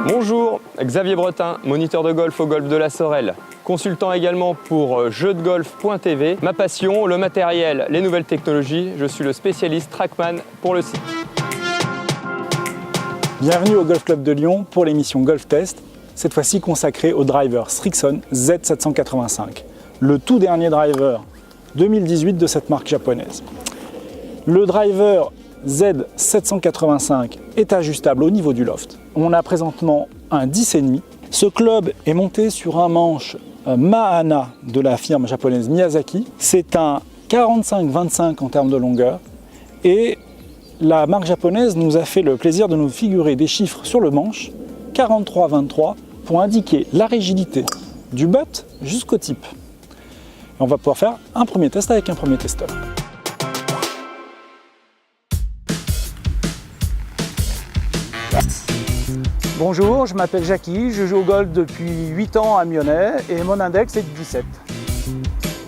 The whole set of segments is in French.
Bonjour, Xavier Bretin, moniteur de golf au golf de la Sorelle, consultant également pour jeuxdegolf.tv. Ma passion, le matériel, les nouvelles technologies, je suis le spécialiste Trackman pour le site. Bienvenue au Golf Club de Lyon pour l'émission Golf Test, cette fois-ci consacrée au driver Srixon Z785, le tout dernier driver 2018 de cette marque japonaise. Le driver Z785 est ajustable au niveau du loft. On a présentement un 10,5. Ce club est monté sur un manche Mahana de la firme japonaise Miyazaki. C'est un 45-25 en termes de longueur et la marque japonaise nous a fait le plaisir de nous figurer des chiffres sur le manche 43-23 pour indiquer la rigidité du butt jusqu'au tip. Et on va pouvoir faire un premier test avec un premier testeur. Bonjour, je m'appelle Jackie, je joue au golf depuis 8 ans à Myonnais et mon index est de 17.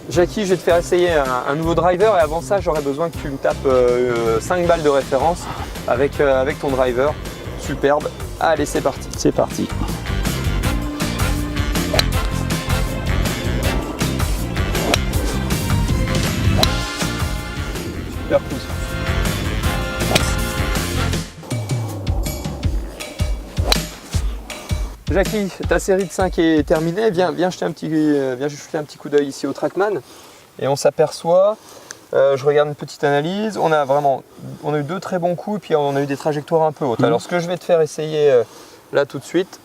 Jackie, je vais te faire essayer un nouveau driver et avant ça, j'aurais besoin que tu me tapes 5 balles de référence avec ton driver. Superbe. Allez, c'est parti. C'est parti. Super pouce. Jackie, ta série de 5 est terminée. Viens jeter un petit coup d'œil ici au Trackman. Et on s'aperçoit, je regarde une petite analyse, on a eu 2 très bons coups et puis on a eu des trajectoires un peu hautes. Alors ce que je vais te faire essayer là tout de suite,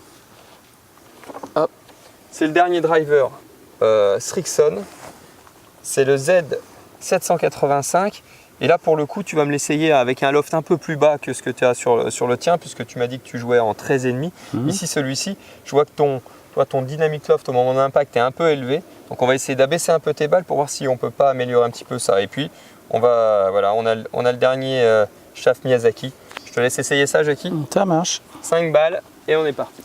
c'est le dernier driver Srixon, c'est le Z785. Et là, pour le coup, tu vas me l'essayer avec un loft un peu plus bas que ce que tu as sur le tien, puisque tu m'as dit que tu jouais en 13,5. Ici, celui-ci, je vois que ton dynamic loft au moment d'impact est un peu élevé. Donc, on va essayer d'abaisser un peu tes balles pour voir si on ne peut pas améliorer un petit peu ça. Et puis, on a le dernier shaft Miyazaki. Je te laisse essayer ça, Jackie. Ça marche. 5 balles et on est parti.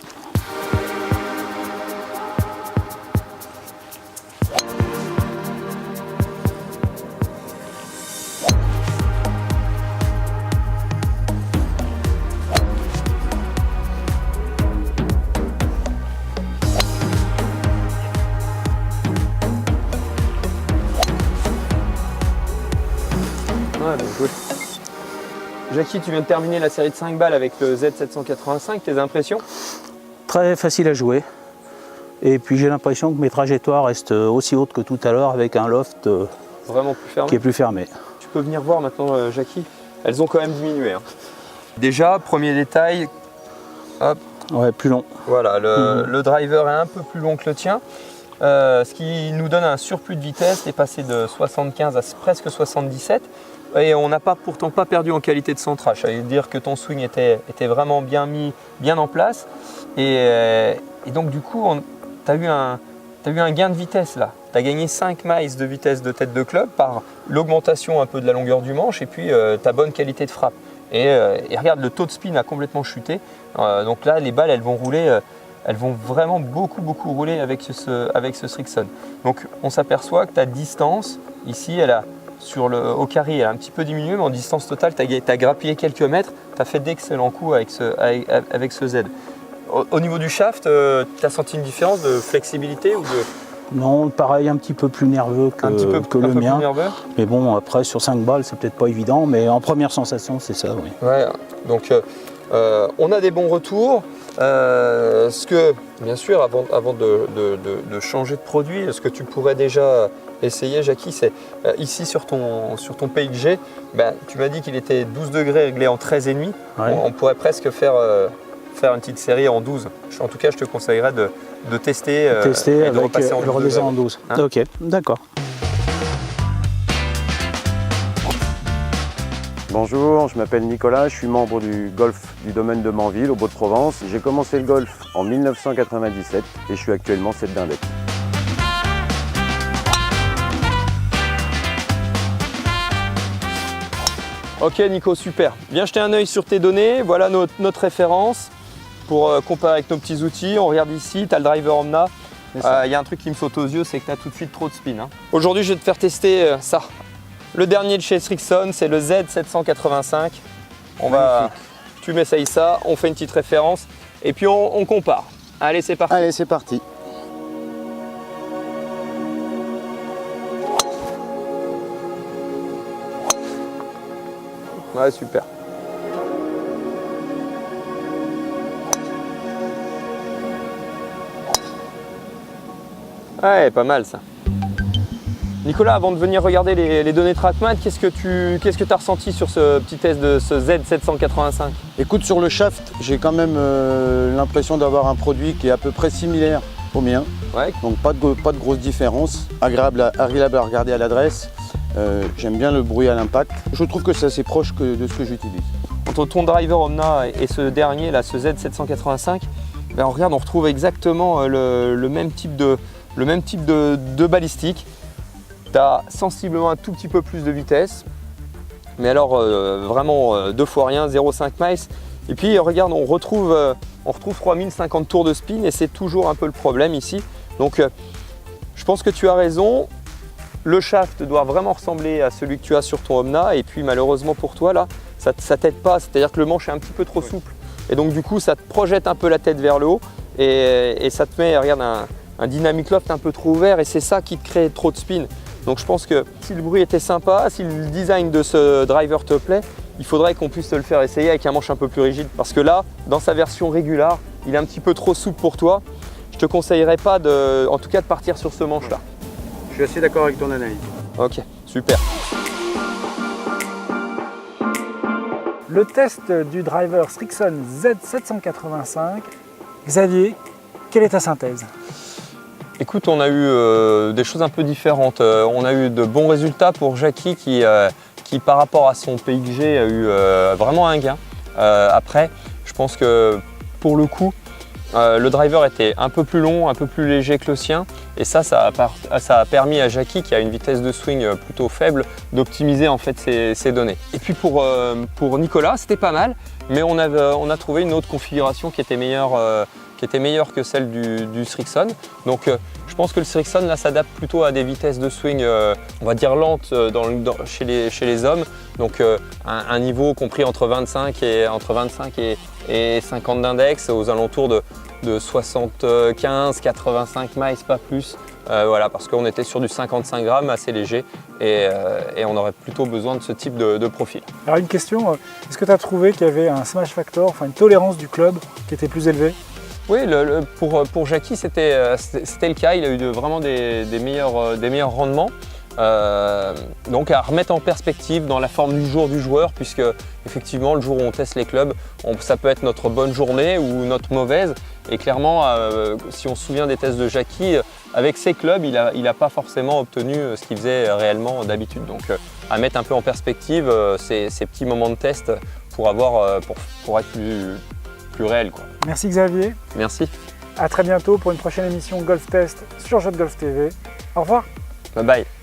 Good. Jackie, tu viens de terminer la série de 5 balles avec le Z785, tes impressions? Très facile à jouer. Et puis j'ai l'impression que mes trajectoires restent aussi hautes que tout à l'heure avec un loft Vraiment plus fermé. qui est plus fermé. Tu peux venir voir maintenant, Jackie. Elles ont quand même diminué. Hein. Déjà, premier détail, hop. Ouais, plus long. Voilà, le driver est un peu plus long que le tien. Ce qui nous donne un surplus de vitesse, est passé de 75 à presque 77. Et on n'a pourtant pas perdu en qualité de centrage. Ça veut dire que ton swing était vraiment bien mis, bien en place. Et donc du coup, tu as eu un gain de vitesse là. Tu as gagné 5 miles de vitesse de tête de club par l'augmentation un peu de la longueur du manche et puis ta bonne qualité de frappe. Et regarde, le taux de spin a complètement chuté. Donc là, les balles, elles vont rouler. Elles vont vraiment beaucoup rouler avec ce Srixon. Donc on s'aperçoit que ta distance, ici, au carré, elle a un petit peu diminué, mais en distance totale, tu as grappillé quelques mètres, tu as fait d'excellents coups avec ce Z. Au niveau du shaft, tu as senti une différence de flexibilité ou de... Non, pareil, un petit peu plus nerveux que le mien. Mais bon, après, sur 5 balles, c'est peut-être pas évident, mais en première sensation, c'est ça, oui. Ouais, donc on a des bons retours. Bien sûr, avant de changer de produit, ce que tu pourrais déjà essayer, Jackie, c'est ici sur ton PXG, tu m'as dit qu'il était 12 degrés réglé en 13,5. Ouais. On pourrait presque faire une petite série en 12. En tout cas, je te conseillerais de tester et de repasser en 12. En 12. Hein? Ok, d'accord. Bonjour, je m'appelle Nicolas, je suis membre du golf du domaine de Manville, au Beau-de-Provence. J'ai commencé le golf en 1997 et je suis actuellement 7 d'index. Ok Nico, super. Viens jeter un œil sur tes données, voilà notre référence pour comparer avec nos petits outils. On regarde ici, tu as le driver Omna. Il y a un truc qui me saute aux yeux, c'est que tu as tout de suite trop de spin. Hein. Aujourd'hui, je vais te faire tester ça. Le dernier de chez Srixon, c'est le Z785. Tu m'essayes ça, on fait une petite référence. et puis on compare. Allez, c'est parti. Allez, c'est parti. Ouais, super. Ouais, pas mal ça. Nicolas, avant de venir regarder les données TrackMan, qu'est-ce que tu as ressenti sur ce petit test de ce Z785? Écoute, sur le shaft, j'ai quand même l'impression d'avoir un produit qui est à peu près similaire au mien. Ouais. Donc pas de grosse différence, agréable à regarder à l'adresse. J'aime bien le bruit à l'impact. Je trouve que c'est assez proche de ce que j'utilise. Entre ton driver Omna et ce dernier, là, ce Z785, ben on regarde, on retrouve exactement le même type de balistique. Tu as sensiblement un tout petit peu plus de vitesse, mais alors vraiment 2 fois rien, 0,5 miles. Et puis regarde, on retrouve 3050 tours de spin et c'est toujours un peu le problème ici. Donc je pense que tu as raison. Le shaft doit vraiment ressembler à celui que tu as sur ton Omna, et puis malheureusement pour toi là, ça t'aide pas, c'est-à-dire que le manche est un petit peu trop souple. Et donc du coup ça te projette un peu la tête vers le haut et ça te met, regarde, un dynamic loft un peu trop ouvert, et c'est ça qui te crée trop de spin. Donc je pense que si le bruit était sympa, si le design de ce driver te plaît, il faudrait qu'on puisse te le faire essayer avec un manche un peu plus rigide, parce que là, dans sa version régulière, il est un petit peu trop souple pour toi. Je te conseillerais pas en tout cas de partir sur ce manche là. Je suis assez d'accord avec ton analyse. Ok, super. Le test du driver Srixon Z785. Xavier, quelle est ta synthèse? Écoute, on a eu des choses un peu différentes. On a eu de bons résultats pour Jackie qui par rapport à son PXG, a eu vraiment un gain. Après, je pense que pour le coup, le driver était un peu plus long, un peu plus léger que le sien, et ça a permis à Jackie, qui a une vitesse de swing plutôt faible, d'optimiser en fait ses données. Et puis pour Nicolas, c'était pas mal, mais on a trouvé une autre configuration qui était meilleure que celle du Srixon. Donc je pense que le Srixon là s'adapte plutôt à des vitesses de swing, on va dire lentes chez les hommes. Donc un niveau compris entre 25 et 50 d'index, aux alentours de 75-85 miles, pas plus. Voilà, parce qu'on était sur du 55 grammes, assez léger, et on aurait plutôt besoin de ce type de profil. Alors une question, est-ce que tu as trouvé qu'il y avait un smash factor, enfin une tolérance du club qui était plus élevée? Oui, pour Jackie, c'était le cas. Il a eu vraiment des meilleurs rendements. Donc à remettre en perspective dans la forme du jour du joueur, puisque effectivement le jour où on teste les clubs, ça peut être notre bonne journée ou notre mauvaise. Et clairement, si on se souvient des tests de Jackie, avec ses clubs, il n'a pas forcément obtenu ce qu'il faisait réellement d'habitude. Donc à mettre un peu en perspective ces petits moments de test pour être plus réel, quoi. Merci Xavier. Merci. À très bientôt pour une prochaine émission Golf Test sur Jeux de Golf TV. Au revoir. Bye bye.